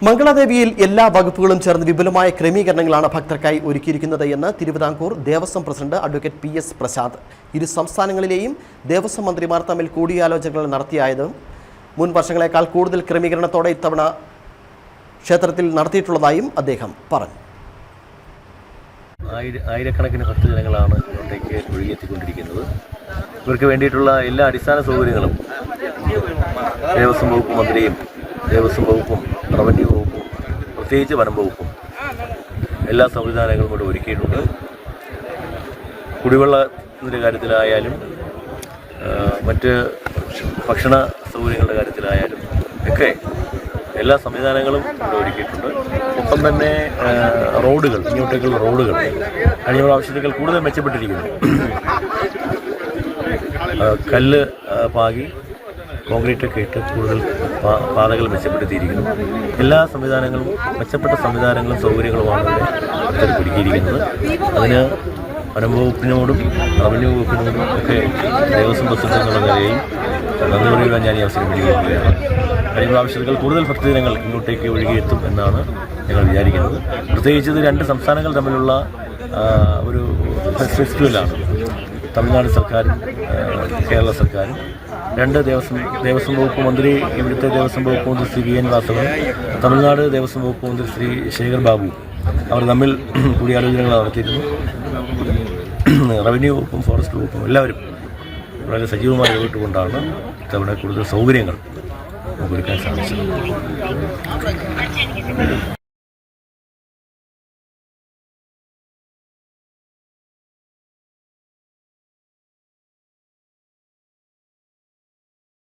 മംഗളാദേവിയിൽ എല്ലാ വകുപ്പുകളും ചേർന്ന് വിപുലമായ ക്രമീകരണങ്ങളാണ് ഭക്തർക്കായി ഒരുക്കിയിരിക്കുന്നത് എന്ന് Thiruvithamkoor Devaswom president advocate PS Prasad. ഇരു സംസ്ഥാനങ്ങളിലെയും ദേവസ്വം മന്ത്രിമാർ തമ്മിൽ കൂടിയാലോചനകൾ നടത്തിയതും മുൻ വർഷങ്ങളെക്കാൾ കൂടുതൽ ക്രമീകരണത്തോടെ ഇത്തവണ ക്ഷേത്രത്തിൽ നടത്തിയിട്ടുള്ളതായും അദ്ദേഹം പറഞ്ഞു. ആയിരക്കണക്കിന് ഭക്തജനങ്ങളാണ് ഇങ്ങോട്ടേക്ക് ഒഴുകിയെത്തിക്കൊണ്ടിരിക്കുന്നത്. ഇവർക്ക് വേണ്ടിയിട്ടുള്ള എല്ലാ അടിസ്ഥാന സൗകര്യങ്ങളും ദേവസ്വം വകുപ്പ് മന്ത്രിയും ദേവസ്വം വകുപ്പും റവന്യൂ വകുപ്പും പ്രത്യേകിച്ച് വനം വകുപ്പും എല്ലാ സംവിധാനങ്ങളും ഇവിടെ ഒരുക്കിയിട്ടുണ്ട്. കുടിവെള്ളത്തിൻ്റെ കാര്യത്തിലായാലും മറ്റ് ഭക്ഷണ സൗകര്യങ്ങളുടെ കാര്യത്തിലായാലും ഒക്കെ എല്ലാ സംവിധാനങ്ങളും ഇവിടെ ഒരുക്കിയിട്ടുണ്ട്. ഒപ്പം തന്നെ റോഡുകൾ, ഇങ്ങോട്ടേക്കുള്ള റോഡുകൾ കഴിഞ്ഞ പ്രാവശ്യത്തേക്കാൾ കൂടുതൽ മെച്ചപ്പെട്ടിരിക്കുന്നു. കല്ല് പാകി കോൺക്രീറ്റൊക്കെ ഇട്ട് കൂടുതൽ പാതകൾ മെച്ചപ്പെടുത്തിയിരിക്കുന്നു. എല്ലാ സംവിധാനങ്ങളും മെച്ചപ്പെട്ട സംവിധാനങ്ങളും സൗകര്യങ്ങളുമാണ് ഇവിടെ ഒരുക്കിയിരിക്കുന്നത്. അതിന് വനം വകുപ്പിനോടും റവന്യൂ വകുപ്പിനോടും ഒക്കെ ദേവസ്വം പ്രസിഡന്റ് എന്നുള്ള നിലയിൽ നന്ദി പറയുവാൻ ഞാൻ ഈ അവസരം വിളിക്കുകയാണ്. കഴിഞ്ഞ പ്രാവശ്യത്തേക്കാൾ കൂടുതൽ ഭക്തജനങ്ങൾ ഇങ്ങോട്ടേക്ക് ഒഴുകിയെത്തും എന്നാണ് ഞങ്ങൾ വിചാരിക്കുന്നത്. പ്രത്യേകിച്ച് ഇത് രണ്ട് സംസ്ഥാനങ്ങൾ തമ്മിലുള്ള ഒരു ഫെസ്റ്റിവലാണ്. തമിഴ്നാട് സർക്കാരും കേരള സർക്കാരും രണ്ട് ദേവസ്വം വകുപ്പ് മന്ത്രി, ഇവിടുത്തെ ദേവസ്വം വകുപ്പ് മന്ത്രി ശ്രീ VN വാസവൻ, തമിഴ്നാട് ദേവസ്വം വകുപ്പ് മന്ത്രി ശ്രീ ശേഖർ ബാബു അവർ തമ്മിൽ കൂടിയാലോചനകൾ നടത്തിയിരുന്നു. റവന്യൂ വകുപ്പും ഫോറസ്റ്റ് വകുപ്പും എല്ലാവരും വളരെ സജീവമായി ഇടപെട്ടുകൊണ്ടാണ് ഇത്തവണ കൂടുതൽ സൗകര്യങ്ങൾ ഒരുക്കാൻ സാധിച്ചത്.